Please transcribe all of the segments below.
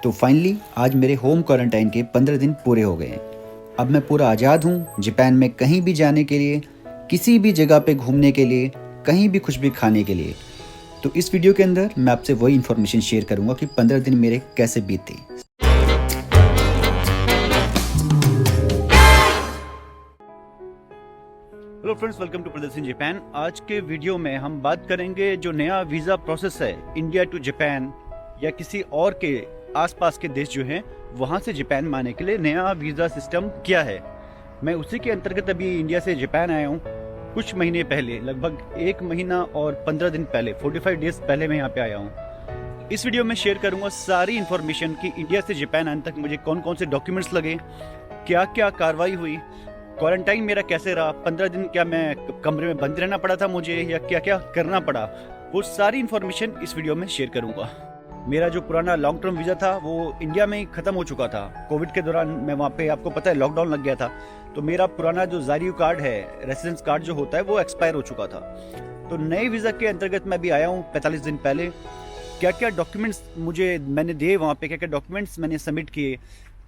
तो फाइनली आज मेरे होम क्वारंटाइन के 15 दिन पूरे हो गए हैं। अब मैं पूरा आज़ाद हूँ जापान में कहीं भी जाने के लिए, किसी भी जगह पे घूमने के लिए, कहीं भी कुछ भी खाने के लिए। तो इस वीडियो के अंदर मैं आपसे वही इन्फॉर्मेशन शेयर करूँगा कि 15 दिन मेरे कैसे बीते। हेलो फ्रेंड्स, वेलकम टू प्रदर्शन जापान। आज के वीडियो में हम बात करेंगे जो नया वीज़ा प्रोसेस है इंडिया टू जापान या किसी और के आसपास के देश जो हैं वहाँ से जापान में आने के लिए नया वीज़ा सिस्टम क्या है। मैं उसी के अंतर्गत अभी इंडिया से जापान आया हूँ कुछ महीने पहले, लगभग 1 महीना और 15 दिन पहले, 45 डेज पहले मैं यहाँ पे आया हूँ। इस वीडियो में शेयर करूँगा सारी इन्फॉर्मेशन कि इंडिया से जापान आने तक मुझे कौन कौन से डॉक्यूमेंट्स लगे, क्या क्या कार्रवाई हुई, क्वारंटाइन मेरा कैसे रहा, 15 दिन क्या मैं कमरे में बंद रहना पड़ा था मुझे या क्या क्या करना पड़ा, वो सारी इन्फॉर्मेशन इस वीडियो में शेयर करूँगा। मेरा जो पुराना लॉन्ग टर्म वीज़ा था वो इंडिया में ही ख़त्म हो चुका था। कोविड के दौरान मैं वहाँ पे, आपको पता है, लॉकडाउन लग गया था, तो मेरा पुराना जो ज़ारियू कार्ड है, रेसिडेंस कार्ड जो होता है, वो एक्सपायर हो चुका था। तो नए वीज़ा के अंतर्गत मैं भी आया हूँ 45 दिन पहले। क्या क्या डॉक्यूमेंट्स मैंने दिए वहाँ पे, क्या क्या डॉक्यूमेंट्स मैंने सबमिट किए,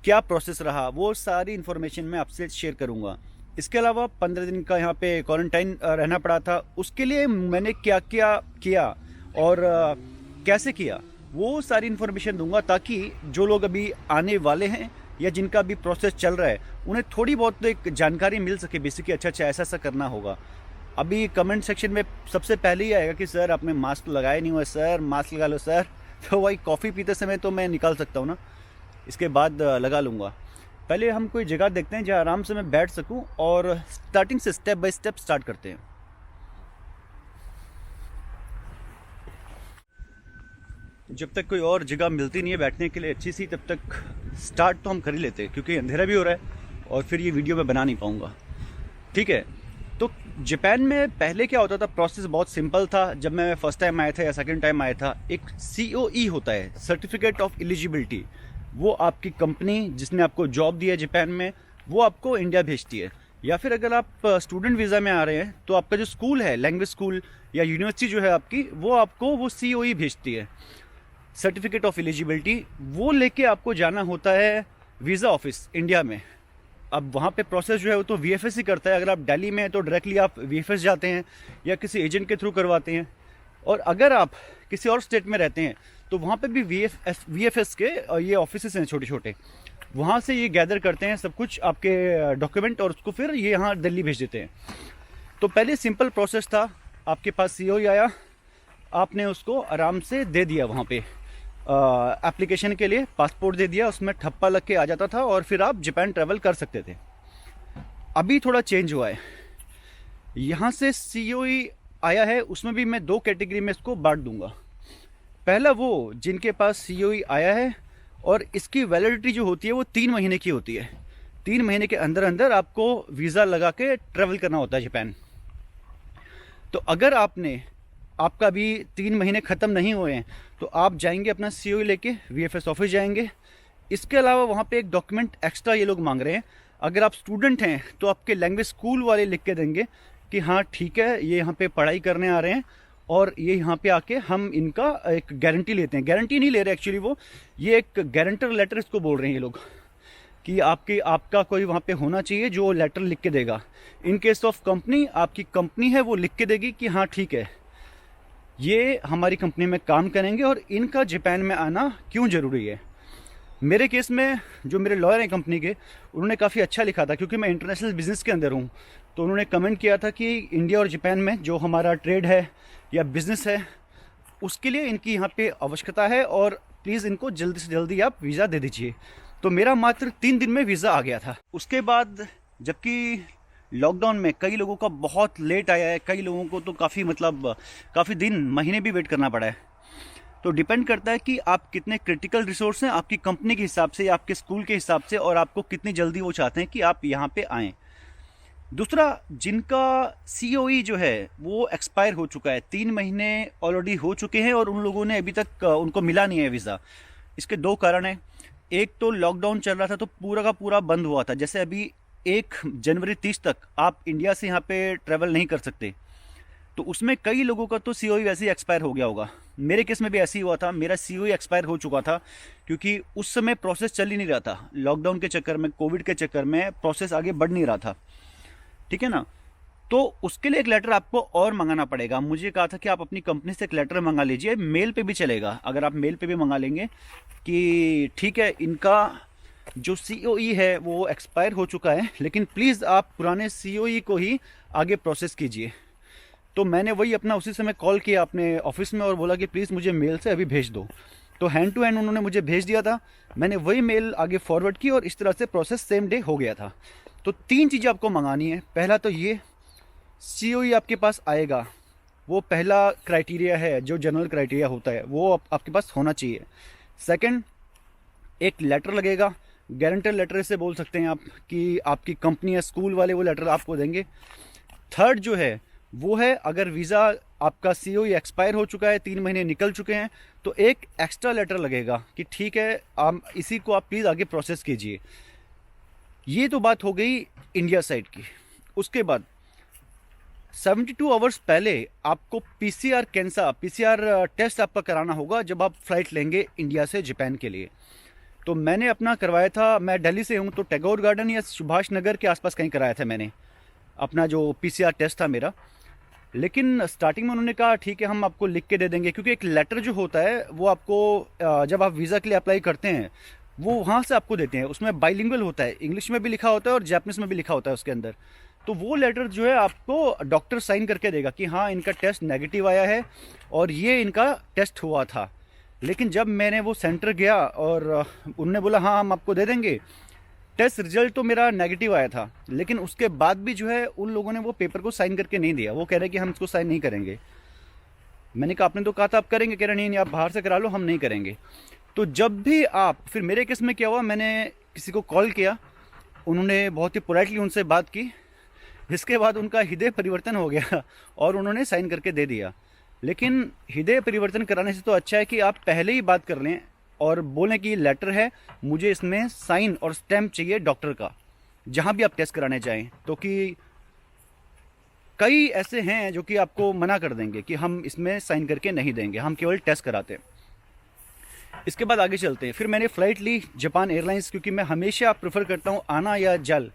क्या प्रोसेस रहा, वो सारी इन्फॉर्मेशन मैं आपसे शेयर करूँगा। इसके अलावा 15 दिन का यहाँ पे क्वारंटाइन रहना पड़ा था, उसके लिए मैंने क्या क्या किया और कैसे किया, वो सारी इन्फॉर्मेशन दूंगा ताकि जो लोग अभी आने वाले हैं या जिनका अभी प्रोसेस चल रहा है उन्हें थोड़ी बहुत एक जानकारी मिल सके बेसिकली। अच्छा ऐसा ऐसा करना होगा। अभी कमेंट सेक्शन में सबसे पहले ही आएगा कि सर आपने मास्क लगाया नहीं हुआ, सर मास्क लगा लो सर। तो वही कॉफ़ी पीते समय तो मैं निकाल सकता हूँ ना, इसके बाद लगा लूँगा। पहले हम कोई जगह देखते हैं जहाँ आराम से मैं बैठ सकूँ और स्टार्टिंग से स्टेप बाय स्टेप स्टार्ट करते हैं। जब तक कोई और जगह मिलती नहीं है बैठने के लिए अच्छी सी, तब तक स्टार्ट तो हम कर ही लेते हैं क्योंकि अंधेरा भी हो रहा है और फिर ये वीडियो मैं बना नहीं पाऊँगा। ठीक है, तो जापान में पहले क्या होता था, प्रोसेस बहुत सिंपल था। जब मैं फर्स्ट टाइम आया था या सेकंड टाइम आया था, एक COE होता है, सर्टिफिकेट ऑफ एलिजिबिलिटी। वो आपकी कंपनी जिसने आपको जॉब दिया है जापान में, वो आपको इंडिया भेजती है। या फिर अगर आप स्टूडेंट वीज़ा में आ रहे हैं तो आपका जो स्कूल है, लैंग्वेज स्कूल या यूनिवर्सिटी जो है आपकी, वो आपको वो COE भेजती है, सर्टिफिकेट ऑफ एलिजिबिलिटी। वो लेके आपको जाना होता है वीज़ा ऑफिस इंडिया में। अब वहाँ पे प्रोसेस जो है वो तो VFS ही करता है। अगर आप दिल्ली में हैं तो डायरेक्टली आप VFS जाते हैं या किसी एजेंट के थ्रू करवाते हैं, और अगर आप किसी और स्टेट में रहते हैं तो वहाँ पे भी VFS के ये ऑफिस हैं छोटे छोटे, वहाँ से ये गैदर करते हैं सब कुछ आपके डॉक्यूमेंट और उसको फिर ये यहाँ दिल्ली भेज देते हैं। तो पहले सिंपल प्रोसेस था, आपके पास COE आया, आपने उसको आराम से दे दिया, वहाँ पे एप्लीकेशन के लिए पासपोर्ट दे दिया, उसमें ठप्पा लग के आ जाता था और फिर आप जापान ट्रैवल कर सकते थे। अभी थोड़ा चेंज हुआ है, यहाँ से COE आया है, उसमें भी मैं 2 कैटेगरी में इसको बांट दूंगा। पहला वो जिनके पास COE आया है और इसकी वैलिडिटी जो होती है वो 3 महीने की होती है। 3 महीने के अंदर अंदर आपको वीज़ा लगा के ट्रैवल करना होता है जापान। तो अगर आपका भी 3 महीने ख़त्म नहीं हुए हैं तो आप जाएंगे अपना COE लेके VFS ऑफिस जाएंगे। इसके अलावा वहाँ पे एक डॉक्यूमेंट एक्स्ट्रा ये लोग मांग रहे हैं। अगर आप स्टूडेंट हैं तो आपके लैंग्वेज स्कूल वाले लिख के देंगे कि हाँ ठीक है, ये यहाँ पे पढ़ाई करने आ रहे हैं और ये यहाँ पे आके हम इनका एक गारंटी लेते हैं। गारंटी नहीं ले रहे एक्चुअली, वो ये एक गारंटर लेटर इसको बोल रहे हैं ये लोग, कि आपका कोई वहाँ पे होना चाहिए जो लेटर लिख के देगा। इन केस ऑफ कंपनी, आपकी कंपनी है वो लिख के देगी कि हाँ ठीक है, ये हमारी कंपनी में काम करेंगे और इनका जापान में आना क्यों ज़रूरी है। मेरे केस में जो मेरे लॉयर हैं कंपनी के, उन्होंने काफ़ी अच्छा लिखा था क्योंकि मैं इंटरनेशनल बिज़नेस के अंदर हूँ। तो उन्होंने कमेंट किया था कि इंडिया और जापान में जो हमारा ट्रेड है या बिज़नेस है, उसके लिए इनकी यहाँ पे आवश्यकता है और प्लीज़ इनको जल्दी से जल्दी आप वीज़ा दे दीजिए। तो मेरा मात्र 3 दिन में वीज़ा आ गया था। उसके बाद जबकि लॉकडाउन में कई लोगों का बहुत लेट आया है, कई लोगों को तो काफ़ी दिन, महीने भी वेट करना पड़ा है। तो डिपेंड करता है कि आप कितने क्रिटिकल रिसोर्स हैं आपकी कंपनी के हिसाब से या आपके स्कूल के हिसाब से, और आपको कितनी जल्दी वो चाहते हैं कि आप यहाँ पे आएँ। दूसरा, जिनका COE जो है वो एक्सपायर हो चुका है, 3 महीने ऑलरेडी हो चुके हैं और उन लोगों ने अभी तक उनको मिला नहीं है वीज़ा। इसके 2 कारण हैं। एक तो लॉकडाउन चल रहा था तो पूरा का पूरा बंद हुआ था। जैसे अभी 1 जनवरी 30 तक आप इंडिया से यहाँ पे ट्रैवल नहीं कर सकते। तो उसमें कई लोगों का तो सीओई वैसे ही एक्सपायर हो गया होगा। मेरे केस में भी ऐसे ही हुआ था, मेरा सीओई एक्सपायर हो चुका था, क्योंकि उस समय प्रोसेस चल ही नहीं रहा था। लॉकडाउन के चक्कर में, कोविड के चक्कर में प्रोसेस आगे बढ़ नहीं रहा था, ठीक है ना। तो उसके लिए एक लेटर आपको और मंगाना पड़ेगा। मुझे कहा था कि आप अपनी कंपनी से एक लेटर मंगा लीजिए, मेल पे भी चलेगा। अगर आप मेल पे भी मंगा लेंगे कि ठीक है, इनका जो सीओई है वो एक्सपायर हो चुका है, लेकिन प्लीज़ आप पुराने सीओई को ही आगे प्रोसेस कीजिए। तो मैंने वही अपना उसी समय कॉल किया अपने ऑफिस में और बोला कि प्लीज़ मुझे मेल से अभी भेज दो। तो हैंड टू हैंड उन्होंने मुझे भेज दिया था। मैंने वही मेल आगे फॉरवर्ड की और इस तरह से प्रोसेस सेम डे हो गया था। तो 3 चीज़ें आपको मंगानी है। पहला तो ये, सीओई आपके पास आएगा, वो पहला क्राइटेरिया है, जो जनरल क्राइटेरिया होता है वो आपके पास होना चाहिए। सेकंड, एक लेटर लगेगा, गारंटर लेटर से बोल सकते हैं आप, कि आपकी कंपनी या स्कूल वाले वो लेटर आपको देंगे। थर्ड जो है वो है, अगर वीज़ा आपका सीओई एक्सपायर हो चुका है, 3 महीने निकल चुके हैं, तो एक एक्स्ट्रा लेटर लगेगा कि ठीक है, आप इसी को आप प्लीज़ आगे प्रोसेस कीजिए। ये तो बात हो गई इंडिया साइड की। उसके बाद 72 आवर्स पहले आपको पीसीआर टेस्ट आपका कराना होगा जब आप फ्लाइट लेंगे इंडिया से जापान के लिए। तो मैंने अपना करवाया था, मैं दिल्ली से हूँ, तो टैगोर गार्डन या सुभाष नगर के आसपास कहीं कराया था मैंने अपना जो पीसीआर टेस्ट था मेरा। लेकिन स्टार्टिंग में उन्होंने कहा ठीक है, हम आपको लिख के दे देंगे, क्योंकि एक लेटर जो होता है वो आपको जब आप वीज़ा के लिए अप्लाई करते हैं वो वहाँ से आपको देते हैं। उसमें बाइलिंगुअल होता है, इंग्लिश में भी लिखा होता है और जापानीज में भी लिखा होता है उसके अंदर। तो वो लेटर जो है आपको डॉक्टर साइन करके देगा कि हाँ, इनका टेस्ट नेगेटिव आया है और ये इनका टेस्ट हुआ था। लेकिन जब मैंने वो सेंटर गया और उन्होंने बोला हाँ हम आपको दे देंगे, टेस्ट रिजल्ट तो मेरा नेगेटिव आया था, लेकिन उसके बाद भी जो है उन लोगों ने वो पेपर को साइन करके नहीं दिया। वो कह रहे कि हम इसको साइन नहीं करेंगे। मैंने कहा आपने तो कहा था आप करेंगे। कह रहे नहीं आप बाहर से करा लो, हम नहीं करेंगे। तो जब भी आप, फिर मेरे केस में क्या हुआ, मैंने किसी को कॉल किया, उन्होंने बहुत ही पोलाइटली उनसे बात की। इसके बाद उनका हृदय परिवर्तन हो गया और उन्होंने साइन करके दे दिया। लेकिन हृदय परिवर्तन कराने से तो अच्छा है कि आप पहले ही बात कर लें और बोलें कि ये लेटर है, मुझे इसमें साइन और स्टैम्प चाहिए डॉक्टर का, जहाँ भी आप टेस्ट कराने जाएं। तो कि कई ऐसे हैं जो कि आपको मना कर देंगे कि हम इसमें साइन करके नहीं देंगे, हम केवल टेस्ट कराते हैं। इसके बाद आगे चलते हैं। फिर मैंने फ़्लाइट ली जापान एयरलाइंस, क्योंकि मैं हमेशा प्रेफर करता हूँ आना या जल,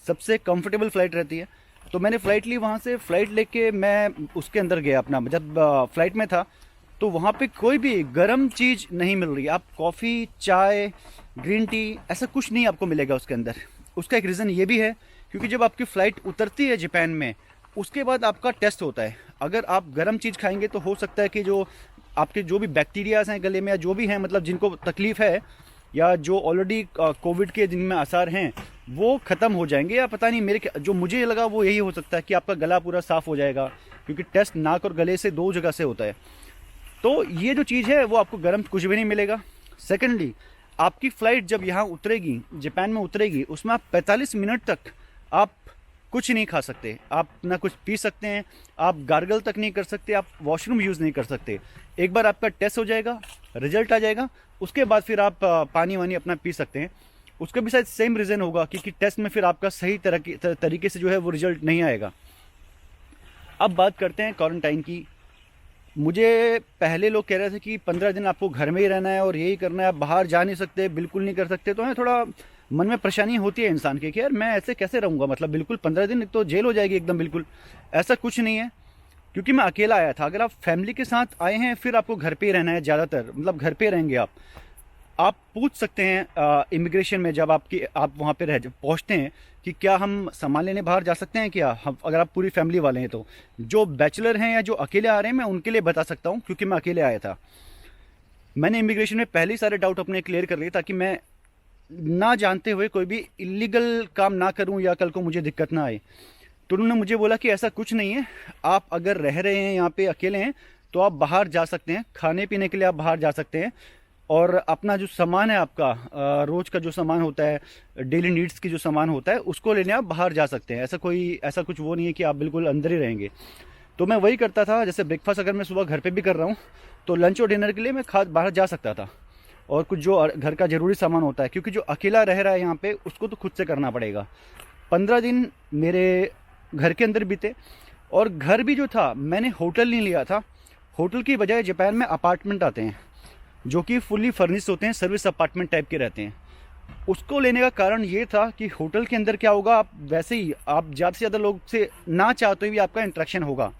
सबसे कंफर्टेबल फ़्लाइट रहती है। तो मैंने फ़्लाइट ली वहाँ से। फ़्लाइट लेके मैं उसके अंदर गया अपना, जब फ़्लाइट में था तो वहाँ पे कोई भी गर्म चीज़ नहीं मिल रही। आप कॉफ़ी, चाय, ग्रीन टी, ऐसा कुछ नहीं आपको मिलेगा उसके अंदर। उसका एक रीज़न ये भी है क्योंकि जब आपकी फ़्लाइट उतरती है जापान में, उसके बाद आपका टेस्ट होता है। अगर आप गर्म चीज़ खाएंगे तो हो सकता है कि जो आपके जो भी बैक्टीरियाज हैं गले में या जो भी हैं, मतलब जिनको तकलीफ़ है या जो ऑलरेडी कोविड के जिनमें आसार हैं, वो ख़त्म हो जाएंगे। या पता नहीं, मेरे जो मुझे लगा वो यही हो सकता है कि आपका गला पूरा साफ़ हो जाएगा, क्योंकि टेस्ट नाक और गले से 2 जगह से होता है। तो ये जो चीज़ है वो आपको गर्म कुछ भी नहीं मिलेगा। सेकेंडली, आपकी फ़्लाइट जब यहाँ उतरेगी, जापान में उतरेगी, उसमें आप 45 मिनट तक आप कुछ नहीं खा सकते। आप ना कुछ पी सकते हैं, आप गार्गल तक नहीं कर सकते, आप वॉशरूम यूज़ नहीं कर सकते। एक बार आपका टेस्ट हो जाएगा, रिजल्ट आ जाएगा, उसके बाद फिर आप पानी वानी अपना पी सकते हैं। उसका भी शायद सेम रीज़न होगा, क्योंकि टेस्ट में फिर आपका सही तरीके से जो है वो रिजल्ट नहीं आएगा। अब बात करते हैं क्वारंटाइन की। मुझे पहले लोग कह रहे थे कि 15 दिन आपको घर में ही रहना है और यही करना है, आप बाहर जा नहीं सकते, बिल्कुल नहीं कर सकते। तो हमें थोड़ा मन में परेशानी होती है इंसान की कि यार मैं ऐसे कैसे रहूँगा, मतलब बिल्कुल 15 दिन तो जेल हो जाएगी एकदम। बिल्कुल ऐसा कुछ नहीं है, क्योंकि मैं अकेला आया था। अगर आप फैमिली के साथ आए हैं फिर आपको घर पे ही रहना है ज़्यादातर, मतलब घर पे रहेंगे आप पूछ सकते हैं इमिग्रेशन में जब आप वहाँ पे पहुँचते हैं कि क्या हम सामान लेने बाहर जा सकते हैं क्या, हम अगर आप पूरी फैमिली वाले हैं तो। जो बैचलर हैं या जो अकेले आ रहे हैं मैं उनके लिए बता सकता हूँ, क्योंकि मैं अकेले आया था। मैंने इमिग्रेशन में पहले ही सारे डाउट अपने क्लियर कर लिए ताकि मैं ना जानते हुए कोई भी इलीगल काम ना करूं या कल को मुझे दिक्कत ना आए। तो उन्होंने मुझे बोला कि ऐसा कुछ नहीं है, आप अगर रह रहे हैं यहाँ पे अकेले हैं तो आप बाहर जा सकते हैं, खाने पीने के लिए आप बाहर जा सकते हैं, और अपना जो सामान है आपका रोज़ का जो सामान होता है, डेली नीड्स की जो सामान होता है, उसको लेने आप बाहर जा सकते हैं। ऐसा कुछ वो नहीं है कि आप बिल्कुल अंदर ही रहेंगे। तो मैं वही करता था, जैसे ब्रेकफास्ट अगर मैं सुबह घर पे भी कर रहा हूँ तो लंच और डिनर के लिए मैं बाहर जा सकता था। और कुछ जो घर का ज़रूरी सामान होता है, क्योंकि जो अकेला रह रहा है यहाँ पे उसको तो खुद से करना पड़ेगा। 15 दिन मेरे घर के अंदर बीते और घर भी जो था, मैंने होटल नहीं लिया था। होटल की बजाय जापान में अपार्टमेंट आते हैं जो कि फुल्ली फर्निश्ड होते हैं, सर्विस अपार्टमेंट टाइप के रहते हैं। उसको लेने का कारण ये था कि होटल के अंदर क्या होगा, आप वैसे ही आप ज़्यादा से ज़्यादा लोग से ना चाहते हुए भी आपका इंटरेक्शन होगा।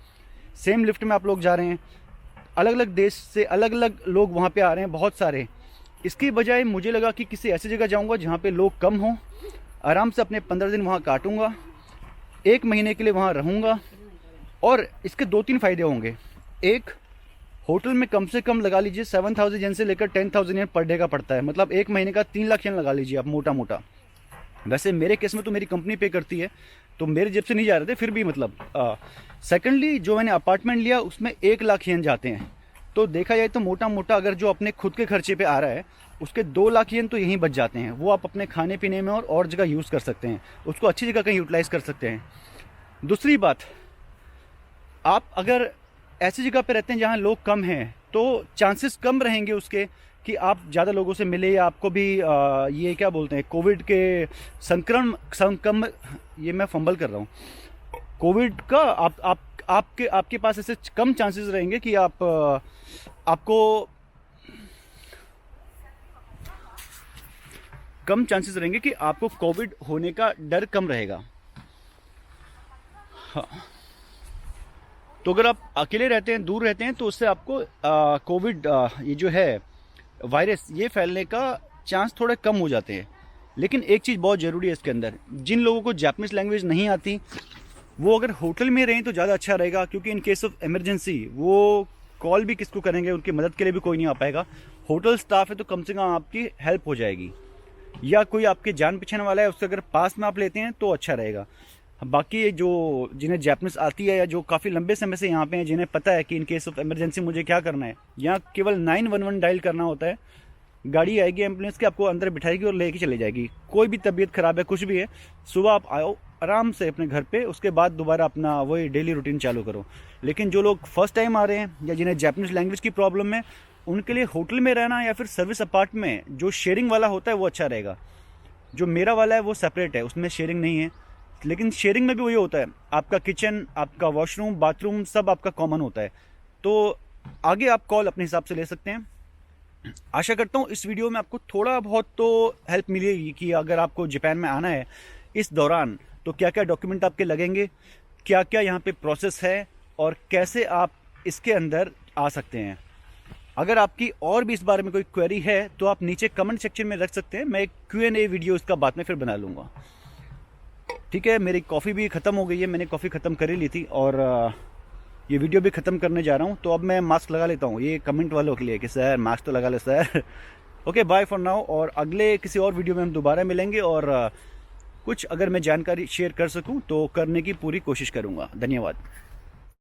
सेम लिफ्ट में आप लोग जा रहे हैं, अलग अलग देश से अलग अलग लोग वहाँ पे आ रहे हैं, बहुत सारे। इसकी बजाय मुझे लगा कि किसी ऐसी जगह जाऊँगा जहाँ पे लोग कम हों, आराम से अपने 15 दिन वहाँ काटूँगा, 1 महीने के लिए वहाँ रहूँगा। और इसके 2-3 फ़ायदे होंगे। एक, होटल में कम से कम लगा लीजिए 7,000 येन से लेकर 10,000 येन पर डे का पड़ता है, मतलब 1 महीने का 3 लाख येन लगा लीजिए आप मोटा मोटा। वैसे मेरे केस में तो मेरी कंपनी पे करती है, तो मेरे जेब से नहीं जा रहे थे, फिर भी मतलब। सेकेंडली, जो मैंने अपार्टमेंट लिया उसमें 1 लाख येन जाते हैं। तो देखा जाए तो मोटा मोटा अगर जो अपने खुद के खर्चे पे आ रहा है उसके 2 लाख येन तो यहीं बच जाते हैं। वो आप अपने खाने पीने में और जगह यूज़ कर सकते हैं, उसको अच्छी जगह कहीं यूटिलाइज़ कर सकते हैं। दूसरी बात, आप अगर ऐसी जगह पे रहते हैं जहाँ लोग कम हैं तो चांसेस कम रहेंगे उसके कि आप ज़्यादा लोगों से मिले, या आपको भी ये क्या बोलते हैं, कोविड के संक्रमण, ये मैं फंबल कर रहा हूँ, कोविड का आपके पास ऐसे कम चांसेस रहेंगे कि आपको कम चांसेस रहेंगे कि आपको कोविड होने का डर कम रहेगा। हाँ, तो अगर आप अकेले रहते हैं, दूर रहते हैं, तो उससे आपको कोविड ये जो है वायरस, ये फैलने का चांस थोड़े कम हो जाते हैं। लेकिन एक चीज़ बहुत ज़रूरी है इसके अंदर, जिन लोगों को जापानीज़ लैंग्वेज नहीं आती वो अगर होटल में रहें तो ज़्यादा अच्छा रहेगा, क्योंकि इन केस ऑफ इमरजेंसी वो कॉल भी किसको करेंगे, उनकी मदद के लिए भी कोई नहीं आ पाएगा। होटल स्टाफ है तो कम से कम आपकी हेल्प हो जाएगी, या कोई आपके जान पहचान वाला है उससे अगर पास में आप लेते हैं तो अच्छा रहेगा। बाकी जो जिन्हें जापानीज़ आती है या जो काफ़ी लंबे समय से यहाँ पे हैं, जिन्हें पता है कि इन केस ऑफ इमरजेंसी मुझे क्या करना है, यहाँ केवल 911 डायल करना होता है, गाड़ी आएगी एम्बुलेंस की, आपको अंदर बिठाएगी और लेके चले जाएगी। कोई भी तबीयत ख़राब है, कुछ भी है, सुबह आप आओ आराम से अपने घर पे, उसके बाद दोबारा अपना वही डेली रूटीन चालू करो। लेकिन जो लोग फर्स्ट टाइम आ रहे हैं या जिन्हें जापानीज़ लैंग्वेज की प्रॉब्लम है, उनके लिए होटल में रहना या फिर सर्विस अपार्ट में जो शेयरिंग वाला होता है वो अच्छा रहेगा। जो मेरा वाला है वो सेपरेट है, उसमें शेयरिंग नहीं है। लेकिन शेयरिंग में भी वही होता है, आपका किचन, आपका वॉशरूम, बाथरूम सब आपका कॉमन होता है। तो आगे आप कॉल अपने हिसाब से ले सकते हैं। आशा करता हूँ इस वीडियो में आपको थोड़ा बहुत तो हेल्प मिलेगी कि अगर आपको जापान में आना है इस दौरान तो क्या क्या डॉक्यूमेंट आपके लगेंगे, क्या क्या यहाँ पे प्रोसेस है और कैसे आप इसके अंदर आ सकते हैं। अगर आपकी और भी इस बारे में कोई क्वेरी है तो आप नीचे कमेंट सेक्शन में रख सकते हैं, मैं एक Q&A वीडियो इसका बाद में फिर बना लूँगा। ठीक है, मेरी कॉफ़ी भी ख़त्म हो गई है, मैंने कॉफ़ी ख़त्म कर ही ली थी और ये वीडियो भी ख़त्म करने जा रहा हूँ। तो अब मैं मास्क लगा लेता हूँ, ये कमेंट वालों के लिए कि सर मास्क तो लगा ले sir. Okay, bye for now, और अगले किसी और वीडियो में हम दोबारा मिलेंगे और कुछ अगर मैं जानकारी शेयर कर सकूँ तो करने की पूरी कोशिश करूँगा। धन्यवाद।